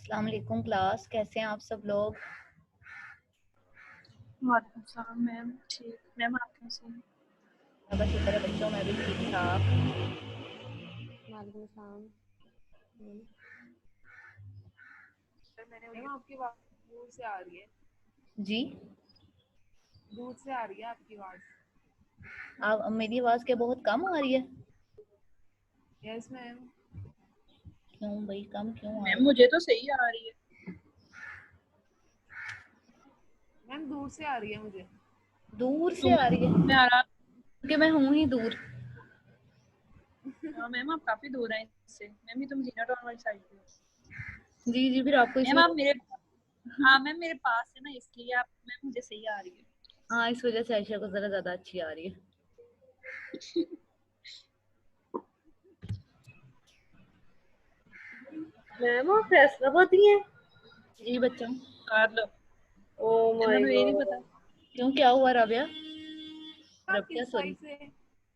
अस्सलाम वालेकुम क्लास, कैसे हैं आप सब लोग? वालेकुम सलाम मैम। ठीक मैम, आप कैसे हैं? बस शुक्र है बच्चों, मैं भी ठीक ठाक। वालेकुम सलाम। मैम आपकी आवाज दूर से आ रही है। जी, दूर से आ रही है आपकी आवाज। आप मेरी आवाज़ क्या बहुत कम आ रही है? Yes ma'am. क्यों भाई, कम क्यों आ मैम रही है? मुझे तो सही आ रही है। मैम दूर से आ रही है मुझे। दूर से आ रही है दूर में आ रहा। क्योंकि मैं हूँ ही दूर। हाँ मैम, आप काफी दूर हैं इससे। मैम ये तो मदीना टाउन वाली साइड पे है। जी जी, फिर आपको मैम इसी आप मेरे हाँ मैम मेरे पास है ना, इसलिए आप मैम मुझे सही आ रही है। हाँ, इस वजह से आयशा को ज़रा ज़्यादा अच्छी आ रही है। मैम आप फैसलाबाद ही हैं? जी बच्चों। कर लो। ओ माय मैंने ये नहीं गॉड, पता। क्यों, क्या हुआ राबिया? आप रबिया किस सॉरी। साइड से?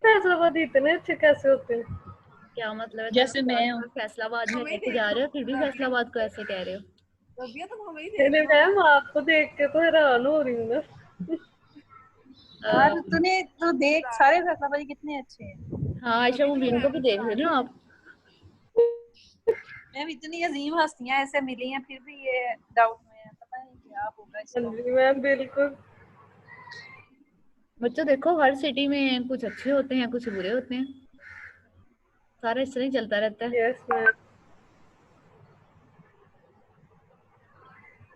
फैसलाबाद इतने अच्छे कैसे होते हैं? क्या मतलब है जैसे तुम्हें? मैं हूँ। फैसलाबाद में हमें ही रह के देख जा लो रहे हो फिर भी रबिया। फैसलाबाद को ऐसे कह रहे हो? रबिया तो हमें ही देख नहीं लो ना। मैम, आपको देख के तो हैरान हो रही हूँ ना। यार तूने तो देख, सारे फैसलाबादी कितने अच्छे हैं। हाँ आयशा, वो मीनू को भी देख रहे ना आप? मैम इतनी अजीम हस्तियां ऐसे मिली हैं, फिर भी ये डाउट में है, पता नहीं क्या होगा हाँ इसको। जी मैम, बिल्कुल। बच्चों देखो, हर सिटी में कुछ अच्छे होते हैं कुछ बुरे होते हैं, सारा इस तरह ही चलता रहता है। Yes ma'am.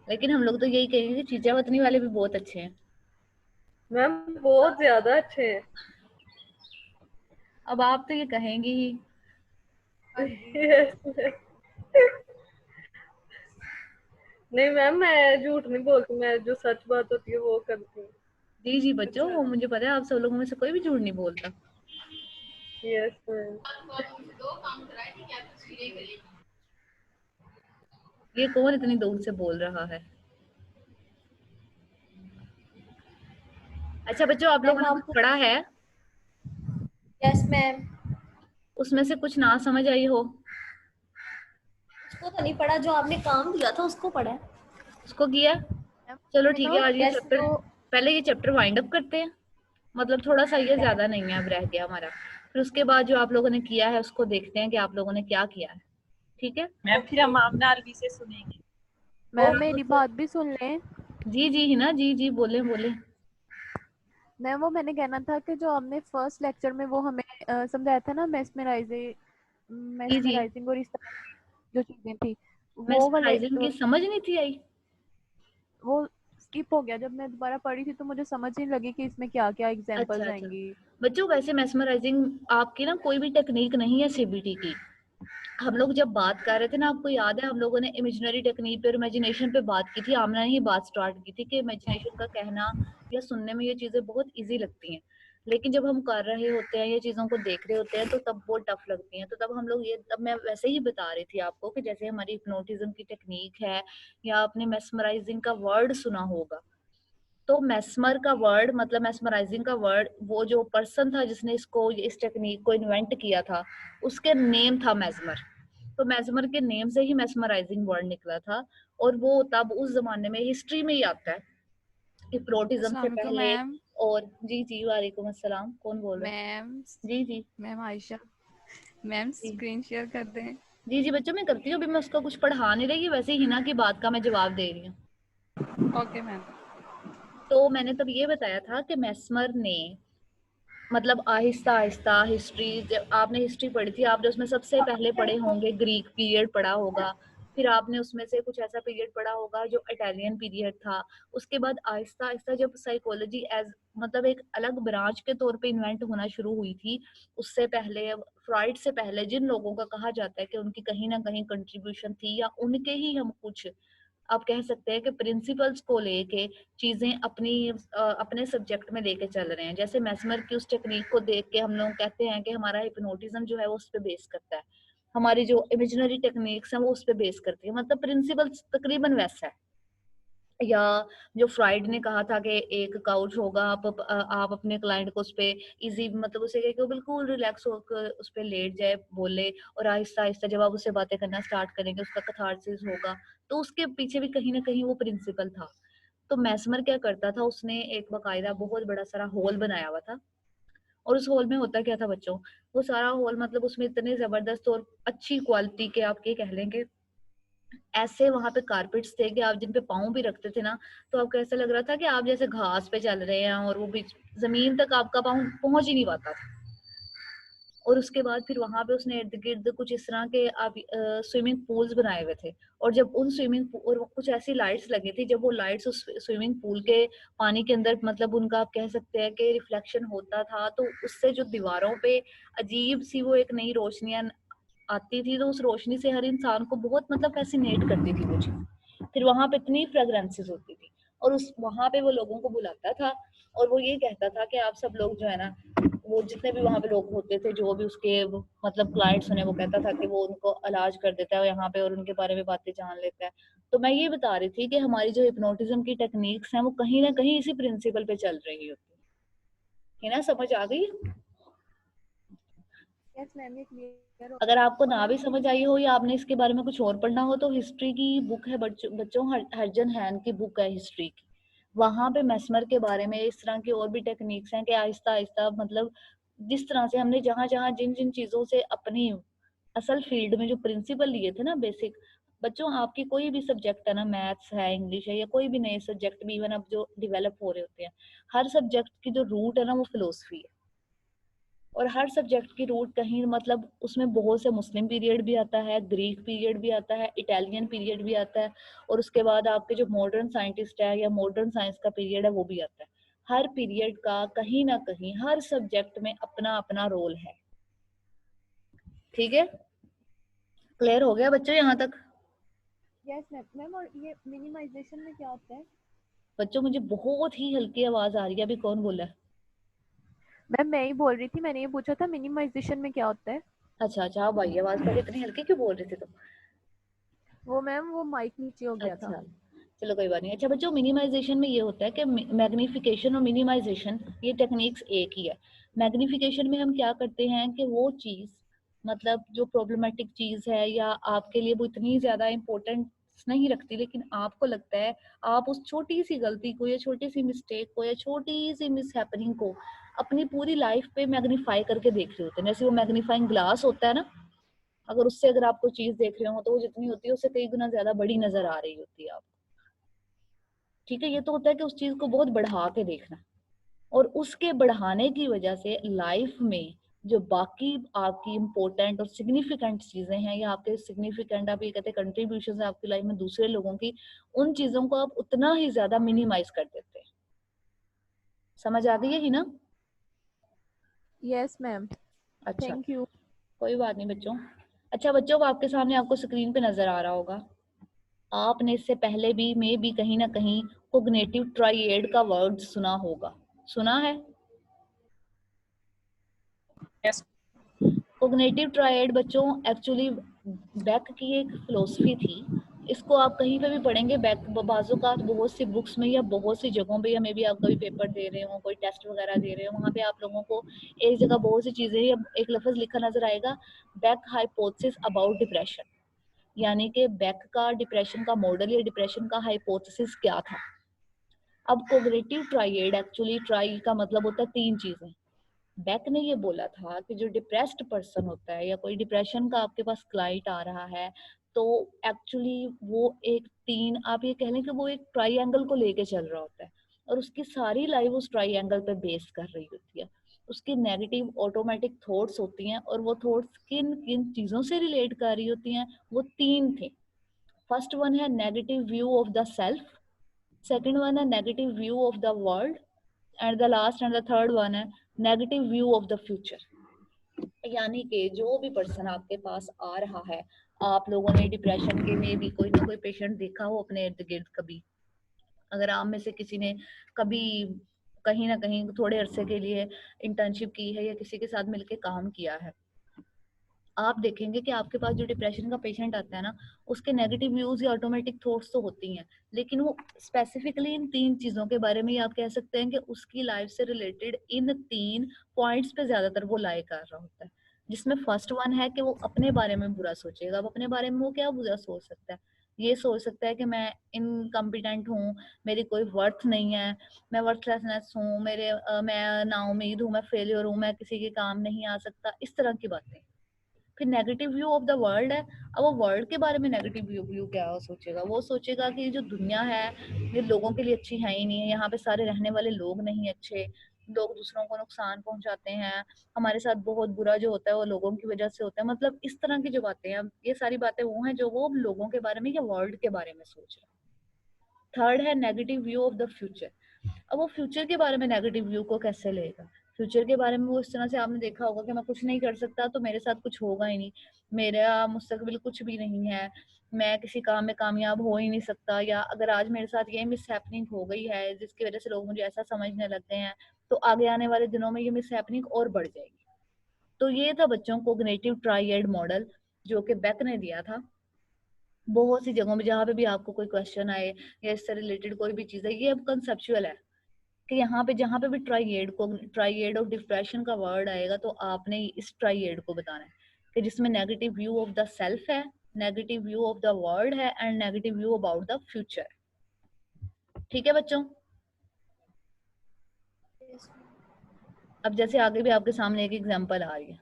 लेकिन हम लोग तो यही कहेंगे कि चीचा वतनी वाले भी बहुत अच्छे हैं। मैम बहुत ज्यादा अच्छे हैं। अब आप तो ये कहेंगी ही। हाँ जी। यस। नहीं मैम, मैं झूठ नहीं बोलती, मैं जो सच बात होती है वो करती हूँ। जी जी बच्चों, अच्छा। मुझे पता है आप सब लोगों में से कोई भी झूठ नहीं बोलता। Yes ma'am. ये कौन इतनी दूर से बोल रहा है? अच्छा बच्चों, आप लोगों मैम ने कुछ आपको पढ़ा है? Yes ma'am. उसमें से कुछ ना समझ आई हो? उसको तो नहीं पढ़ा, जो आपने काम दिया था उसको पढ़ा है। उसको किया? चलो ठीक है, आज ये यस चैप्टर, तो पहले ये चैप्टर वाइंड अप करते हैं। मतलब थोड़ा सा, ये ज्यादा नहीं है, अब रह गया हमारा। फिर उसके बाद जो आप लोगों ने किया है उसको देखते हैं कि आप लोगों ने क्या किया है। ठीक है? मैम फिर हम आमना अलवी से सुनेंगे। मैम और मेरी बात भी सुन लें। जी जी हिना, जी जी बोले बोले। मैम वो मैंने कहना था कि जो आपने फर्स्ट लेक्चर में वो हमें समझाया था ना, जी जी, मेस्मराइजिंग और इस तरह की जो चीजें थी, वो वाले मेस्मराइजिंग की समझ नहीं थी आई? वो स्किप हो गया। जब मैं दोबारा पढ़ी थी तो मुझे समझ नहीं लगी कि इसमें क्या क्या अच्छा एग्जांपल्स अच्छा आएंगी। बच्चों, वैसे मेस्मराइजिंग आपकी ना कोई भी टेक्निक नहीं है सीबीटी की। हम लोग जब बात कर रहे थे ना, आपको याद है हम लोगों ने इमेजिनरी टेक्निक पे और इमेजिनेशन पे बात की थी। आमना ने ही बात स्टार्ट की थी कि इमेजिनेशन का कहना या सुनने में ये चीजें बहुत इजी लगती हैं, लेकिन जब हम कर रहे होते हैं, ये चीजों को देख रहे होते हैं, तो तब बहुत टफ लगती हैं। तो तब हम लोग ये, तब मैं वैसे ही बता रही थी आपको कि जैसे हमारी हिप्नोटिज्म की टेक्निक है, या आपने मेस्मराइजिंग का वर्ड सुना होगा। तो मेस्मर का वर्ड मतलब मेस्मराइजिंग का वर्ड, वो जो पर्सन था जिसने इसको, इस टेक्निक को इन्वेंट किया था, उसके नेम था मेस्मर। तो मेस्मर के नेम से ही मेस्मराइजिंग वर्ड निकला था। और वो तब उस जमाने में हिस्ट्री में ही आता है, हिप्नोटिज्म अस्सलाम से वालेकुम पहले। मैम। और जी जी, वालेकुम अस्सलाम, कौन बोल रहा मैम है? जी जी मैम आयशा मैम जी स्क्रीन शेयर कर दें। जी जी बच्चों, मैं करती हूँ। अभी मैं उसका कुछ पढ़ा नहीं रही, वैसे ही हिना की बात का मैं जवाब दे रही हूँ। Okay ma'am. तो मैंने तब ये बताया था कि मेस्मर ने मतलब आहिस्ता आहिस्ता हिस्ट्री, जब आपने हिस्ट्री पढ़ी थी, आपने उसमें सबसे पहले पढ़े होंगे ग्रीक पीरियड पढ़ा होगा। फिर आपने उसमें से कुछ ऐसा पीरियड पढ़ा होगा जो इटालियन पीरियड था। उसके बाद आहिस्ता आहिस्ता जब साइकोलॉजी एज मतलब एक अलग ब्रांच के तौर पे इन्वेंट होना शुरू हुई थी, उससे पहले, फ्रॉइड से पहले, जिन लोगों का कहा जाता है कि उनकी कहीं ना कहीं कंट्रीब्यूशन थी, या उनके ही हम कुछ, आप कह सकते हैं कि प्रिंसिपल्स को लेके चीजें अपनी अपने सब्जेक्ट में लेके चल रहे हैं। जैसे मैस्मर की उस टेक्निक को देख के हम लोग कहते हैं कि हमारा हिप्नोटिज्म जो है वो उस पर बेस करता है, हमारी जो इमेजिनरी टेक्निक्स हैं वो उस पर बेस करती है, मतलब प्रिंसिपल तकरीबन वैसा है। या जो फ्राइड ने कहा था कि एक काउच होगा, आप अपने क्लाइंट को उस पे इजी मतलब उसे कहे कि वो बिल्कुल रिलैक्स होकर उस पे लेट जाए, बोले, और आहिस्ता आहिस्ता जब आप उससे बातें करना स्टार्ट करेंगे उसका कैथार्सिस होगा। तो उसके पीछे भी कहीं ना कहीं वो प्रिंसिपल था। तो मैस्मर क्या करता था, उसने एक बकायदा बहुत बड़ा सारा हॉल बनाया हुआ था, और उस हॉल में होता क्या था बच्चों, वो सारा हॉल मतलब उसमें इतने जबरदस्त और अच्छी क्वालिटी के आप ये कह लेंगे ऐसे वहां पे कारपेट्स थे कि आप जिन पे पाँव भी रखते थे ना, तो आपको ऐसा लग रहा था कि आप जैसे घास पे चल रहे हैं, और वो बीच जमीन तक आपका पाँव पहुंच ही नहीं पाता था। और उसके बाद फिर वहां पे उसने इर्द गिर्द कुछ इस तरह के आप स्विमिंग पूल्स बनाए हुए थे, और जब उन और कुछ ऐसी लाइट्स लगी थी, जब वो लाइट्स उस स्विमिंग पूल के पानी के अंदर मतलब उनका आप कह सकते हैं कि रिफ्लेक्शन होता था, तो उससे जो दीवारों पे अजीब सी वो एक नई रोशनियां आती थी, तो उस रोशनी से हर इंसान को बहुत मतलब फैसिनेट करती थी वो चीज। फिर वहां पे इतनी फ्रेग्रेंसेस होती थी, और उस वहां पे वो लोगों को बुलाता था, और वो ये कहता था कि आप सब लोग जो है ना, वो जितने भी वहां पे लोग होते थे, जो भी उसके मतलब क्लाइंट्स उन्हें, वो कहता था कि वो उनको इलाज कर देता है यहाँ पे, और उनके बारे में बातें जान लेता है। तो मैं ये बता रही थी कि हमारी जो हिप्नोटिज्म की टेक्निक्स हैं वो कहीं ना कहीं इसी प्रिंसिपल पे चल रही होती है ना, समझ आ गई? यस मैम, ये क्लियर हो अगर गया। आपको और ना मैम भी समझ आई हो या आपने इसके बारे में कुछ और पढ़ना हो, तो हिस्ट्री की बुक है बच्चों, हर्जन हैन की बुक है हिस्ट्री की। वहां पे मैस्मर के बारे में इस तरह की और भी टेक्निक्स हैं कि आहिस्ता आहिस्ता मतलब जिस तरह से हमने जहां जहां जिन जिन चीजों से अपनी असल फील्ड में जो प्रिंसिपल लिए थे ना बेसिक। बच्चों आपकी कोई भी सब्जेक्ट है ना, मैथ्स है, इंग्लिश है, या कोई भी नए सब्जेक्ट भी इवन अब जो डेवलप हो रहे होते हैं, हर सब्जेक्ट की जो रूट है ना वो फिलोसफी है। और हर सब्जेक्ट की रूट कहीं मतलब उसमें बहुत से मुस्लिम पीरियड भी आता है, ग्रीक पीरियड भी आता है, इटालियन पीरियड भी आता है, और उसके बाद आपके जो मॉडर्न साइंटिस्ट है या मॉडर्न साइंस का पीरियड है वो भी आता है। हर पीरियड का कहीं ना कहीं हर सब्जेक्ट में अपना अपना रोल है। ठीक है, क्लियर हो गया बच्चों यहाँ तक? Yes ma'am. मैम और ये मिनिमाइजेशन में क्या होता है? बच्चों मुझे बहुत ही हल्की आवाज आ रही है, अभी कौन बोला है? मैम मैं ही बोल रही थी, मैंने ये पूछा था मिनिमाइजेशन में क्या होता है। अच्छा अच्छा, अब आई आवाज, पहले इतनी हल्की क्यों बोल रही थी तुम? वो मैम वो माइक नीचे हो गया था। अच्छा, चलो कोई बात नहीं। अच्छा बच्चों, मिनिमाइजेशन में ये होता है कि मैग्निफिकेशन और मिनिमाइजेशन ये टेक्निक्स एक ही है। मैग्निफिकेशन में हम क्या करते हैं कि वो चीज मतलब जो प्रॉब्लमेटिक चीज है या आपके लिए वो इतनी ज्यादा इम्पोर्टेंट नहीं रखती, लेकिन आपको लगता है आप उस छोटी सी गलती को या छोटी सी मिस्टेक को या छोटी सी मिस हैपनिंग को अपनी पूरी लाइफ पे मैग्नीफाई करके देख रहे होते हैं। जैसे वो मैग्नीफाइंग ग्लास होता है ना, अगर उससे अगर आप कोई चीज देख रहे हो तो वो जितनी होती है उससे कई गुना ज्यादा बड़ी नजर आ रही होती है आपको। ठीक है, ये तो होता है कि उस चीज को बहुत बढ़ा के देखना, और उसके बढ़ाने की वजह से लाइफ में जो बाकी आपकी इम्पोर्टेंट और सिग्निफिकेंट चीजें हैं या आपके सिग्निफिकेंट आप ये कहते हैं कंट्रीब्यूशन है आपकी लाइफ में दूसरे लोगों की, उन चीजों को आप उतना ही ज्यादा मिनिमाइज कर देते हैं। समझ आ गई है ही ना? यस मैम, अच्छा, थैंक यू। कोई बात नहीं बच्चों। अच्छा बच्चों, अब आपके सामने आपको स्क्रीन पे नजर आ रहा होगा, आपने इससे पहले भी मे भी कहीं ना कहीं कोग्निटिव ट्राइएड का वर्ड सुना होगा। सुना है? यस। कोग्निटिव ट्राइएड बच्चों एक्चुअली बेक की एक फिलोसफी थी। इसको आप कहीं पे भी पढ़ेंगे, बैक बाजू का बहुत सी बुक्स में या बहुत सी जगहों पे, या मे बी आप कभी पेपर दे रहे हो, कोई टेस्ट वगैरह दे रहे हो, वहां पे आप लोगों को एक जगह बहुत सी चीजें या एक लफ्ज लिखा नजर आएगा, बैक हाइपोथेसिस अबाउट डिप्रेशन। यानी कि बैक का डिप्रेशन का मॉडल या डिप्रेशन का हाइपोथेसिस क्या था। अब कोग्निटिव ट्राइएड एक्चुअली, ट्राई का मतलब होता है तीन चीजें। बेक ने ये बोला था कि जो डिप्रेस्ड पर्सन होता है या कोई डिप्रेशन का आपके पास क्लाइंट आ रहा है, तो एक्चुअली वो एक तीन आप ये कह लें कि वो एक ट्राइएंगल को लेके चल रहा होता है, और उसकी सारी लाइफ उस ट्राइएंगल पे बेस कर रही होती है। उसकी नेगेटिव ऑटोमेटिक थॉट्स होती हैं, और वो थॉट्स किन किन चीजों से रिलेट कर रही होती हैं, वो तीन थे। फर्स्ट वन है negative view of the self, second one है negative view of the world, and the last and the third one है negative view of the future. यानी कि जो भी पर्सन आपके पास आ रहा है, आप लोगों ने डिप्रेशन के में भी कोई ना कोई पेशेंट देखा हो अपने इर्द गिर्द कभी। अगर आप में से किसी ने कभी कहीं ना कहीं थोड़े अरसे के लिए इंटर्नशिप की है या किसी के साथ मिलकर काम किया है, आप देखेंगे कि आपके पास जो डिप्रेशन का पेशेंट आता है ना, उसके नेगेटिव व्यूज या ऑटोमेटिक थॉट्स तो होती हैं, लेकिन वो स्पेसिफिकली इन 3 चीजों के बारे में ही आप कह सकते हैं कि उसकी लाइफ से रिलेटेड इन 3 पॉइंट्स पे ज्यादातर वो लाई कर रहा होता है। जिसमें फर्स्ट वन है कि वो अपने बारे में बुरा सोचेगा। अब अपने बारे में वो क्या बुरा सोच सकता है? ये सोच सकता है कि मैं इनकम्पिटेंट हूँ, मेरी कोई वर्थ नहीं है, मैं वर्थलेसनेस हूँ, मैं नाउम्मीद हूँ, मैं फेलियर हूँ, मैं किसी के काम नहीं आ सकता, इस तरह की बातें। फिर negative view of the world है। अब वो वर्ल्ड के बारे में नेगेटिव व्यू क्या सोचेगा? वो सोचेगा कि जो दुनिया है ये लोगों के लिए अच्छी है ही नहीं है, यहाँ पे सारे रहने वाले लोग नहीं अच्छे, लोग दूसरों को नुकसान पहुंचाते हैं, हमारे साथ बहुत बुरा जो होता है वो लोगों की वजह से होता है। मतलब इस तरह की जो बातें हैं, ये सारी बातें वो हैं जो वो लोगों के बारे में या वर्ल्ड के बारे में सोच रहे हैं। थर्ड है negative view of the future. अब वो फ्यूचर के बारे में नेगेटिव व्यू को कैसे लेगा? फ्यूचर के बारे में वो इस तरह से, आपने देखा होगा कि मैं कुछ नहीं कर सकता तो मेरे साथ कुछ होगा ही नहीं, मेरा मुस्तकबिल कुछ भी नहीं है, मैं किसी काम में कामयाब हो ही नहीं सकता, या अगर आज मेरे साथ ये मिस हैपनिंग हो गई है जिसकी वजह से लोग मुझे ऐसा समझने लग गए हैं, तो आगे आने वाले दिनों में ये मिस हैपनिंग और बढ़ जाएगी। तो ये था बच्चों कोग्निटिव ट्राइएड मॉडल जो कि बेक ने दिया था। बहुत सी जगहों में जहाँ पे भी आपको कोई क्वेश्चन आए या इससे रिलेटेड कोई भी चीज है, ये अब कंसेप्चुअल है कि यहाँ पे जहाँ पे भी ट्राइएड ऑफ डिप्रेशन का वर्ड आएगा तो आपने इस ट्राइएड को बताना है कि जिसमें negative view of the self है, negative view of the world है and negative view about the future. ठीक है बच्चों? अब जैसे आगे भी आपके सामने एक एग्जांपल आ रही है।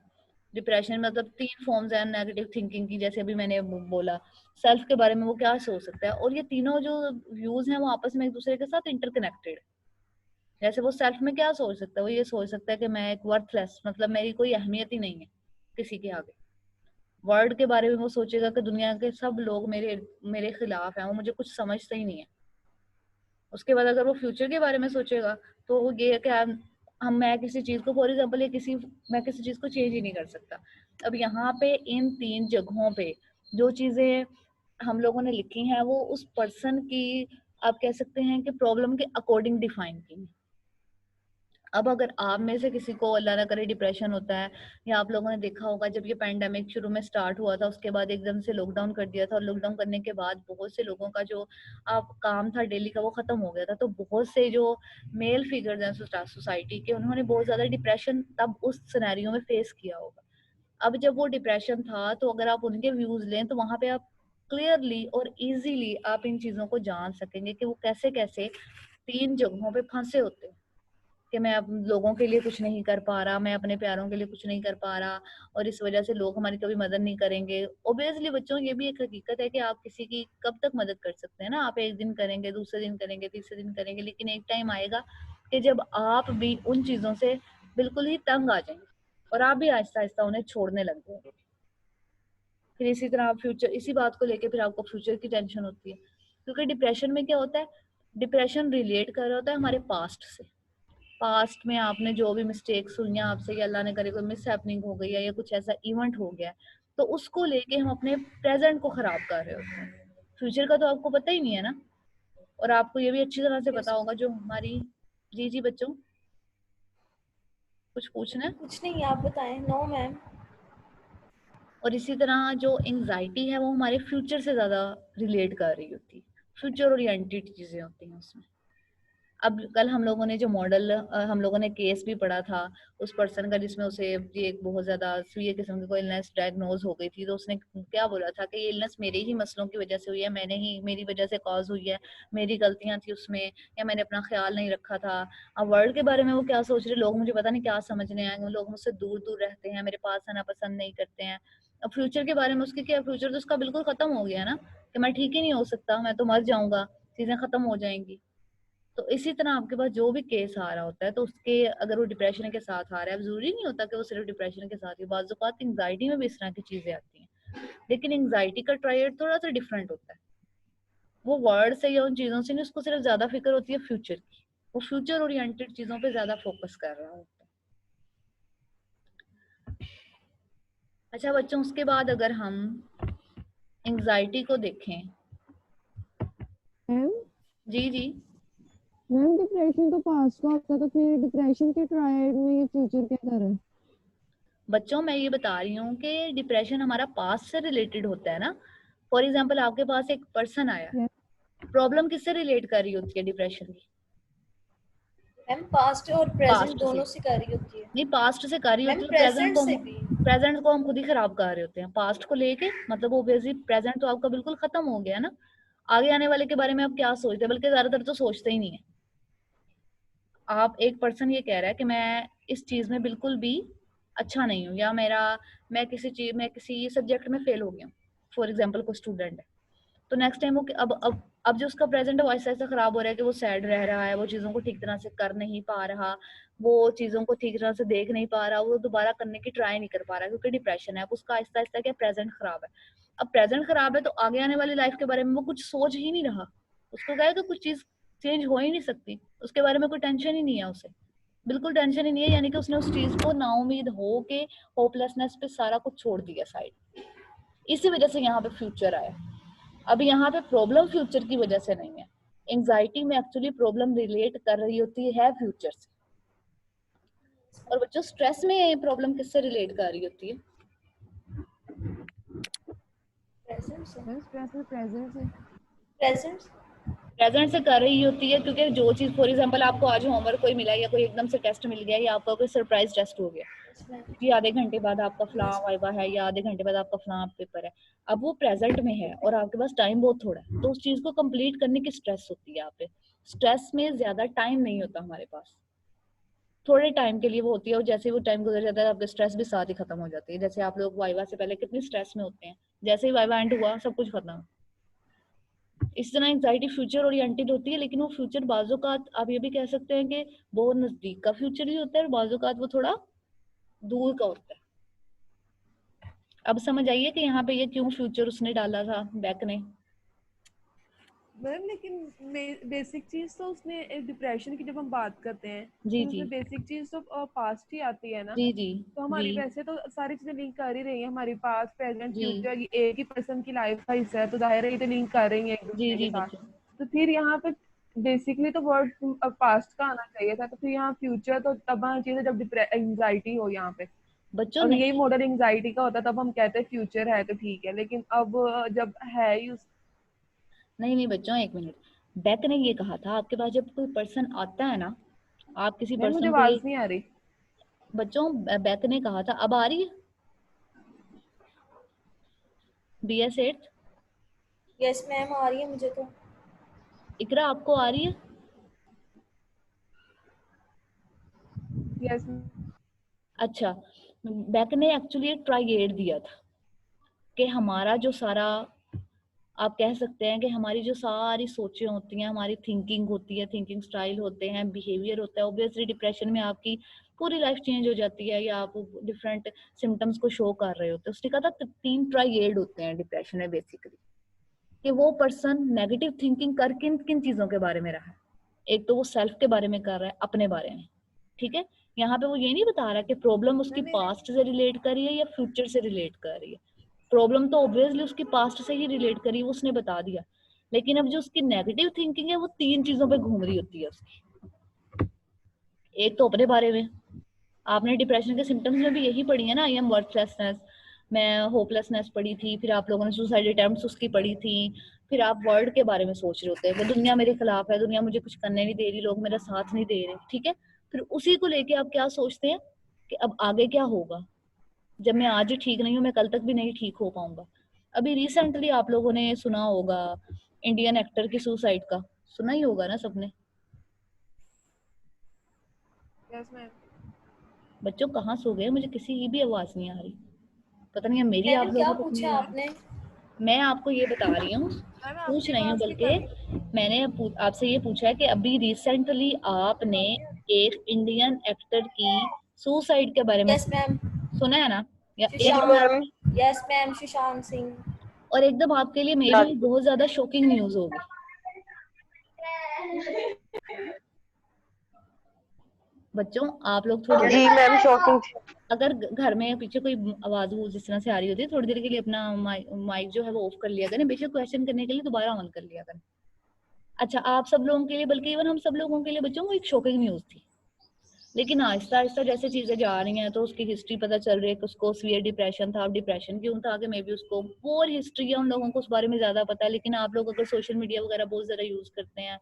डिप्रेशन मतलब 3 फॉर्म्स हैं नेगेटिव थिंकिंग की, जैसे अभी मैंने बोला। सेल्फ के बारे में वो क्या सोच सकता है, और ये तीनों जो व्यूज हैं वो आपस में एक दूसरे के साथ इंटरकनेक्टेड। जैसे वो सेल्फ में क्या सोच सकता है? वो ये सोच सकता है कि मैं एक वर्थलेस, मतलब मेरी कोई अहमियत ही नहीं है किसी के आगे। वर्ल्ड के बारे में वो सोचेगा कि दुनिया के सब लोग मेरे मेरे खिलाफ हैं, वो मुझे कुछ समझते ही नहीं है। उसके बाद अगर वो फ्यूचर के बारे में सोचेगा तो वो ये है कि मैं किसी चीज को, फॉर एग्जाम्पल मैं किसी चीज को चेंज ही नहीं कर सकता। अब यहाँ पे इन 3 जगहों पे जो चीजें हम लोगों ने लिखी हैं वो उस पर्सन की, आप कह सकते हैं कि प्रॉब्लम के अकॉर्डिंग डिफाइन की हैं। अब अगर आप में से किसी को अल्लाह ना करे डिप्रेशन होता है, या आप लोगों ने देखा होगा जब ये पैंडेमिक शुरू में स्टार्ट हुआ था उसके बाद एकदम से लॉकडाउन कर दिया था, और लॉकडाउन करने के बाद बहुत से लोगों का जो आप काम था डेली का वो खत्म हो गया था, तो बहुत से जो मेल फिगर्स हैं सोसाइटी के, उन्होंने बहुत ज्यादा डिप्रेशन तब उस सिनेरियो में फेस किया होगा। अब जब वो डिप्रेशन था तो अगर आप उनके व्यूज लें तो वहां पे आप क्लियरली और इजीली आप इन चीजों को जान सकेंगे कि वो कैसे कैसे 3 जगहों पे फंसे होते हैं कि मैं अब लोगों के लिए कुछ नहीं कर पा रहा, मैं अपने प्यारों के लिए कुछ नहीं कर पा रहा, और इस वजह से लोग हमारी कभी मदद नहीं करेंगे। ऑब्वियसली बच्चों, ये भी एक हकीकत है कि आप किसी की कब तक मदद कर सकते हैं ना, आप एक दिन करेंगे, दूसरे दिन करेंगे, तीसरे दिन करेंगे, लेकिन एक टाइम आएगा कि जब आप भी उन चीजों से बिल्कुल ही तंग आ जाएंगे और आप भी आहिस्ता आहिस्ता उन्हें छोड़ने लग जाएंगे। फिर इसी तरह आप फ्यूचर, इसी बात को लेके फिर आपको फ्यूचर की टेंशन होती है, क्योंकि डिप्रेशन में क्या होता है, डिप्रेशन रिलेट कर रहा होता है हमारे पास्ट से। पास्ट में आपने जो भी मिस्टेक्स हुई हैं आपसे, या अल्लाह ने करे कोई मिस हैपनिंग हो गई है या कुछ ऐसा इवेंट हो गया है, तो उसको लेके हम अपने प्रेजेंट को खराब कर रहे होते हैं। फ्यूचर का तो आपको पता ही नहीं है ना। और आपको ये भी अच्छी तरह से पता होगा जो हमारी, जी जी बच्चों कुछ पूछना है? कुछ नहीं, आप बताएं। No ma'am. और इसी तरह जो एंजाइटी है वो हमारे फ्यूचर से ज्यादा रिलेट कर रही होती है, फ्यूचर ओरिएंटेड चीजें होती हैं उसमें। अब कल हम लोगों ने जो मॉडल, हम लोगों ने केस भी पढ़ा था उस पर्सन का जिसमें उसे ये एक बहुत ज्यादा सीवियर किस्म की कोई इलनेस डायग्नोज हो गई थी, तो उसने क्या बोला था कि ये इलनेस मेरे ही मसलों की वजह से हुई है, मैंने ही, मेरी वजह से कॉज हुई है, मेरी गलतियां थी उसमें, या मैंने अपना ख्याल नहीं रखा था। अब वर्ल्ड के बारे में वो क्या सोच रहे, लोग मुझे पता नहीं क्या समझने आएंगे, लोग मुझसे दूर दूर रहते हैं, मेरे पास आना पसंद नहीं करते हैं। अब फ्यूचर के बारे में उसके क्या, फ्यूचर तो उसका बिल्कुल खत्म हो गया ना, कि मैं ठीक ही नहीं हो सकता, मैं तो मर जाऊंगा, चीजें खत्म हो जाएंगी। तो इसी तरह आपके पास जो भी केस आ रहा होता है, तो उसके अगर वो डिप्रेशन के साथ आ रहा है, अब जरूरी नहीं होता कि वो सिर्फ डिप्रेशन के साथ ही, बाज़ औक़ात एंग्जाइटी में भी इस तरह की चीजें आती हैं, लेकिन एंग्जाइटी का ट्रायड थोड़ा सा डिफरेंट होता है। वो वर्ड से या उन चीजों से नहीं, उसको सिर्फ ज्यादा फिक्र होती है फ्यूचर की, वो फ्यूचर ओरिएंटेड चीजों पे ज्यादा फोकस कर रहा होता है। अच्छा बच्चों, उसके बाद अगर हम एंग्जाइटी को देखें, मैम जी जी मैम डिप्रेशन तो पास्ट का होता है, तो फिर डिप्रेशन के ट्रायड में ये फ्यूचर क्या कर रहा है? बच्चों मैं ये बता रही हूँ कि डिप्रेशन हमारा पास्ट से रिलेटेड होता है ना। फॉर एग्जाम्पल आपके पास एक पर्सन आया, प्रॉब्लम किससे रिलेट कर रही होती है डिप्रेशन की? मैम पास्ट और प्रेजेंट पास्ट दोनों से से कर रही होती है। नहीं, पास्ट से कर रही मैम होती है, प्रेजेंट से भी। प्रेजेंट को हम खुद ही खराब कर रहे होते हैं पास्ट को लेके। मतलब ओब्वियसली प्रेजेंट तो आपका बिल्कुल खत्म हो गया ना, आगे आने वाले के बारे में आप क्या सोचते हैं? बल्कि ज्यादातर तो सोचते ही नहीं है। आप एक पर्सन ये कह रहा है कि मैं इस चीज में बिल्कुल भी अच्छा नहीं हूँ, या मैं किसी सब्जेक्ट में फेल हो गया हूँ, फॉर एग्जाम्पल कोई स्टूडेंट है, तो नेक्स्ट टाइम वो अब जो उसका प्रेजेंट है वो ऐसा ऐसा खराब हो रहा है कि वो सैड रह रहा है, वो चीजों को ठीक तरह से कर नहीं पा रहा, वो चीजों को ठीक तरह से देख नहीं पा रहा, वो दोबारा करने की ट्राई नहीं कर पा रहा क्योंकि डिप्रेशन है। अब उसका आहिस्ता आहिस्ता क्या प्रेजेंट खराब है। अब प्रेजेंट खराब है तो आगे आने वाली लाइफ के बारे में वो कुछ सोच ही नहीं रहा। उसको क्या है कि कुछ चीज चेंज हो ही नहीं सकती, उसके बारे में कोई टेंशन ही नहीं है उसे, बिल्कुल टेंशन ही नहीं है। यानी कि उसने उस चीज को नाउम्मीद हो के होपलेसनेस पे सारा कुछ छोड़ दिया साइड। इसी वजह से यहाँ पे फ्यूचर आया। अब यहाँ पे प्रॉब्लम फ्यूचर की वजह से नहीं है, एंजाइटी में एक्चुअली प्रॉब्लम रिलेट कर रही होती है फ्यूचर से। और बच्चों स्ट्रेस में प्रॉब्लम किससे रिलेट कर रही होती है? प्रेजेंट से। प्रेजेंट से प्रेजेंट से कर रही होती है क्योंकि जो चीज फॉर एग्जांपल आपको आज होमवर्क कोई मिला या कोई एकदम से टेस्ट मिल गया या आपका कोई सरप्राइज टेस्ट हो गया यस मैम। कि आधे घंटे बाद आपका फलां वाइवा है या आधे घंटे बाद आपका फलां पेपर है। अब वो प्रेजेंट में है और आपके पास टाइम बहुत थोड़ा है, तो उस चीज को कंप्लीट करने की स्ट्रेस होती है। यहाँ पे स्ट्रेस में ज्यादा टाइम नहीं होता हमारे पास, थोड़े टाइम के लिए वो होती है, और जैसे ही वो टाइम गुजर जाता है आपके स्ट्रेस भी साथ ही खत्म हो जाती है। जैसे आप लोग वाइवा से पहले कितनी स्ट्रेस में होते हैं, जैसे ही वाइवा एंड हुआ सब कुछ खत्म। इस तरह एंजाइटी फ्यूचर ओरिएंटेड होती है, लेकिन वो फ्यूचर बाजू का आप ये भी कह सकते हैं कि बहुत नजदीक का फ्यूचर ही होता है और बाजू का वो थोड़ा दूर का होता है। अब समझ आइए कि यहाँ पे ये क्यों फ्यूचर उसने डाला था बैक ने। मैम लेकिन बेसिक चीज तो उसने डिप्रेशन की जब हम बात करते हैं जी तो जी उसमें बेसिक चीज तो पास्ट ही आती है ना। जी जी तो जी हमारी वैसे तो सारी चीजें लिंक कर ही रही है, हमारी पास्ट प्रेजेंट जी फ्यूचर ये एक ही पर्सन की लाइफ का हिस्सा है, तो जाहिर है ये तो लिंक कर रही है एक जी दूसरे के जी साथ। बच्चों। तो फिर यहाँ पे बेसिकली तो वर्ड पास्ट का आना चाहिए था, तो फिर यहाँ फ्यूचर तो तब आना चाहिए था जब एंग्जाइटी हो यहाँ पे। बच्चों अगर यही नहीं मॉडल एंग्जाइटी का होता तब हम कहते हैं फ्यूचर है तो ठीक है, लेकिन अब जब है ही नहीं नहीं बच्चों, एक मिनट। बैक ने ये कहा था आपके पास जब कोई पर्सन आता है ना, आप किसी मैम मुझे पर्सन को आवाज ये नहीं आ रही। बच्चों बैक ने कहा था, अब आ रही है BS 8? यस मैम आ रही है मुझे तो। इकरा आपको आ रही है? यस अच्छा, बैक ने एक्चुअली एक ट्राइगेड दिया था कि हमारा जो सारा, आप कह सकते हैं कि हमारी जो सारी सोचें होती हैं, हमारी थिंकिंग होती है, थिंकिंग स्टाइल होते हैं, बिहेवियर होता है, ऑब्वियसली डिप्रेशन में आपकी पूरी लाइफ चेंज हो जाती है या आप डिफरेंट सिम्टम्स को शो कर रहे होते हैं। उसने कहा था 3 ट्राइगेड होते हैं डिप्रेशन में बेसिकली, कि वो पर्सन नेगेटिव थिंकिंग कर किन किन चीजों के बारे में रहा है। एक तो वो सेल्फ के बारे में कर रहा है, अपने बारे में, ठीक है। यहाँ पे वो ये नहीं बता रहा कि प्रॉब्लम उसकी पास्ट से रिलेट कर रही है या फ्यूचर से रिलेट कर रही है। प्रॉब्लम तो ऑब्वियसली उसकी पास्ट से ही रिलेट करी, वो उसने बता दिया। लेकिन अब जो उसकी नेगेटिव थिंकिंग है वो 3 चीजों पे घूम रही होती है उसकी। एक तो अपने बारे में, आपने डिप्रेशन के सिम्टम्स में भी यही पढ़ी है ना, आई एम वर्थलेसनेस, मैं होपलेसनेस पढ़ी थी, फिर आप लोगों ने सुसाइड अटेम्प्ट्स उसकी पढ़ी थी, फिर आप वर्ल्ड के बारे में सोच रहे होते हैं कि दुनिया मेरे खिलाफ है, दुनिया मुझे कुछ करने नहीं दे रही, लोग मेरा साथ नहीं दे रहे, ठीक है। फिर उसी को लेके आप क्या सोचते हैं कि अब आगे क्या होगा, जब मैं आज ही ठीक नहीं हूँ मैं कल तक भी नहीं ठीक हो पाऊंगा। अभी रिसेंटली आप लोगों ने सुना होगा इंडियन एक्टर की सुसाइड का, सुना ही होगा ना सबने। मैम। बच्चों कहाँ सो गए, मुझे किसी की भी आवाज नहीं आ रही, पता नहीं है मेरी आप मैडम क्या लोगों को पूछा आपने? मैं आपको ये बता रही हूँ, पूछ रही हूँ, बल्कि मैंने आपसे ये पूछा है कि अभी रिसेंटली आपने एक इंडियन एक्टर की सुसाइड के बारे में यस मैम। सुना है ना, या सुशांत। Yes ma'am Sushant Singh. और एकदम आपके लिए मे भी बहुत ज्यादा शॉकिंग न्यूज होगी। बच्चों आप लोग थोड़ी जी मैम शॉकिंग। अगर घर में पीछे कोई आवाज जिस तरह से आ रही होती है, थोड़ी देर के लिए अपना माइक जो है वो ऑफ कर लिया करें, बेशक क्वेश्चन करने के लिए दोबारा ऑन कर लिया करें। अच्छा, आप सब लोगों के लिए, बल्कि इवन हम सब लोगों के लिए बच्चों को एक शॉकिंग न्यूज थी लेकिन आहिस्ता आहिस्ता जैसे चीजें जा रही हैं तो उसकी हिस्ट्री पता चल रही है कि उसको सीवियर डिप्रेशन था। अब डिप्रेशन क्यों था कि मे बी उसको और हिस्ट्री है, उन लोगों को उस बारे में ज्यादा पता है। लेकिन आप लोग अगर सोशल मीडिया वगैरह बहुत ज्यादा यूज करते हैं,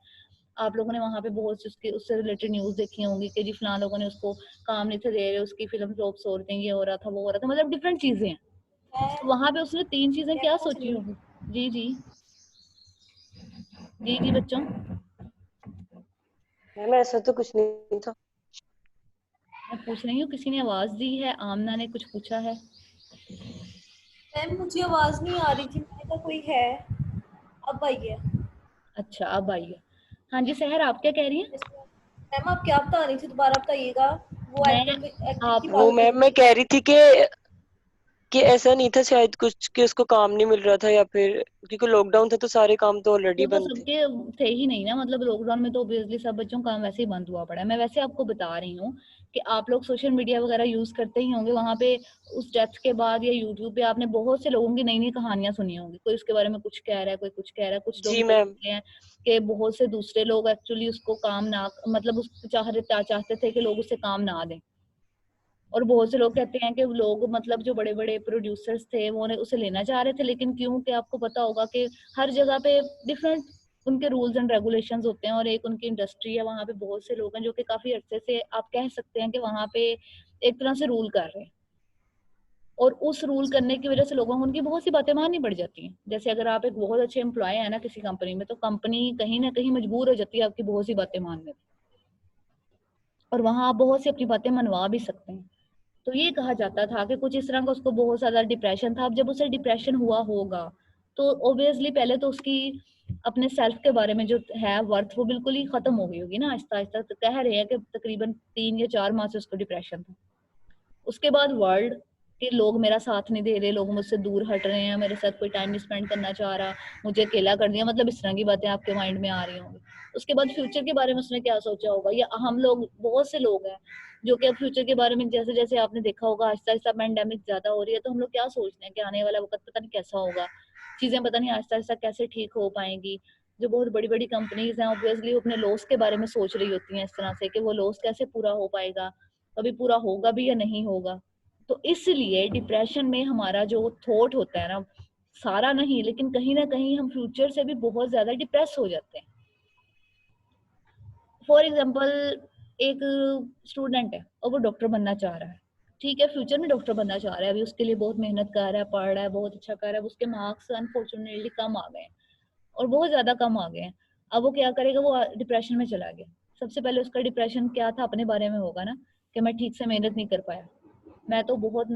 आप लोगों ने वहाँ पे बहुत सी उससे रिलेटेड न्यूज देखी होंगी कि जी फलां लोगों ने उसको काम नहीं थे दे रहे, उसकी फिल्म फ्लॉप्स हो रही थी, ये हो रहा था वो हो रहा था, मतलब डिफरेंट चीजें हैं। तो वहाँ पे उसने 3 चीजें क्या सोची होंगी। जी जी जी जी बच्चों, मैम ऐसा तो कुछ नहीं था। मैं पूछ रही हूँ, किसी ने आवाज दी है, आमना ने कुछ पूछा है। मैम मुझे आवाज नहीं आ रही थी, मैंने कहा कोई है, अब आई है। अच्छा अब आइए। हाँ जी सहर, आप क्या कह रही हैं। मैम आप क्या बता रही थी, दोबारा बताइएगा। वो मैं एक्टिंग एक्टिंग की आप वो बात मैम मैं कह रही थी कि ऐसा नहीं था शायद कुछ कि उसको काम नहीं मिल रहा था, या फिर क्योंकि लॉकडाउन था तो सारे काम तो वो ऑलरेडी तो बंद थे। सबके थे ही नहीं ना, मतलब लॉकडाउन में तो ऑब्वियसली सब बच्चों का काम वैसे ही बंद हुआ पड़ा है। मैं वैसे आपको बता रही हूँ कि आप लोग सोशल मीडिया वगैरह यूज करते ही होंगे। वहां पे उस डेथ के बाद या यूट्यूब पे आपने बहुत से लोगों की नई नई कहानियां सुनी होंगी। कोई उसके बारे में कुछ कह रहा है, कोई कुछ कह रहा है। कुछ लोग जी ये मैम। कहते हैं कि बहुत से दूसरे लोग एक्चुअली उसको काम ना, मतलब उस चाहते थे कि लोग उससे काम ना दें। और बहुत से लोग कहते हैं कि लोग, मतलब जो बड़े बड़े प्रोड्यूसर्स थे वो उसे लेना चाह रहे थे, लेकिन क्यों कि आपको पता होगा कि हर जगह पे डिफरेंट उनके रूल्स एंड रेगुलेशंस होते हैं, और एक उनकी इंडस्ट्री है। वहां पे बहुत से लोग हैं जो कि काफी अरसे से आप कह सकते हैं कि वहां पे एक तरह से रूल कर रहे हैं। और उस रूल करने की वजह से लोगों को उनकी बहुत सी बातें माननी पड़ जाती हैं। जैसे अगर आप एक बहुत अच्छे एम्प्लॉय है ना किसी कंपनी में, तो कंपनी कहीं ना कहीं मजबूर हो जाती है आपकी बहुत सी बातें मानने में, और वहां आप बहुत सी अपनी बातें मनवा भी सकते हैं। तो ये कहा जाता था कि कुछ इस तरह का उसको बहुत ज्यादा डिप्रेशन था। अब जब उसे डिप्रेशन हुआ होगा तो ऑब्वियसली पहले तो उसकी अपने सेल्फ के बारे में जो है वर्थ, वो बिल्कुल ही खत्म हो गई होगी ना आहिस्ता आहिस्ता। तो कह रहे हैं कि तकरीबन 3 या 4 माह से उसको डिप्रेशन था। उसके बाद वर्ल्ड के लोग मेरा साथ नहीं दे रहे, लोग मुझसे दूर हट रहे हैं, मेरे साथ कोई टाइम नहीं स्पेंड करना चाह रहा, मुझे अकेला कर दिया, मतलब इस तरह की बातें आपके माइंड में आ रही होंगी। उसके बाद फ्यूचर के बारे में उसने क्या सोचा होगा, या हम लोग, बहुत से लोग हैं जो कि अब फ्यूचर के बारे में, जैसे जैसे आपने देखा होगा आहिस्ता आहिस्ता पैंडेमिक ज्यादा हो रही है, तो हम लोग क्या सोचते हैं कि आने वाला वक्त पता नहीं कैसा होगा, चीजें पता नहीं आहिस्ता आहिस्ता कैसे ठीक हो पाएंगी। जो बहुत बड़ी बड़ी कंपनीज हैं ऑब्वियसली अपने लॉस के बारे में सोच रही होती हैं इस तरह से कि वो लॉस कैसे पूरा हो पाएगा, कभी पूरा होगा भी या नहीं होगा। तो इसलिए डिप्रेशन में हमारा जो थॉट होता है ना, सारा नहीं लेकिन कहीं ना कहीं हम फ्यूचर से भी बहुत ज्यादा डिप्रेस हो जाते हैं। फॉर एग्जाम्पल, एक स्टूडेंट है और वो डॉक्टर बनना चाह रहा है, ठीक है, फ्यूचर में डॉक्टर बनना चाह रहा है, अभी उसके लिए बहुत मेहनत कर रहा है, पढ़ रहा है, बहुत अच्छा कर रहा है, उसके मार्क्स अनफॉर्चुनेटली कम आ गए हैं, और बहुत ज्यादा कम आ गए हैं। अब वो क्या करेगा, वो डिप्रेशन में चला गया। सबसे पहले उसका डिप्रेशन क्या था, अपने बारे में होगा ना, कि मैं ठीक से मेहनत नहीं कर पाया, मैं तो बहुत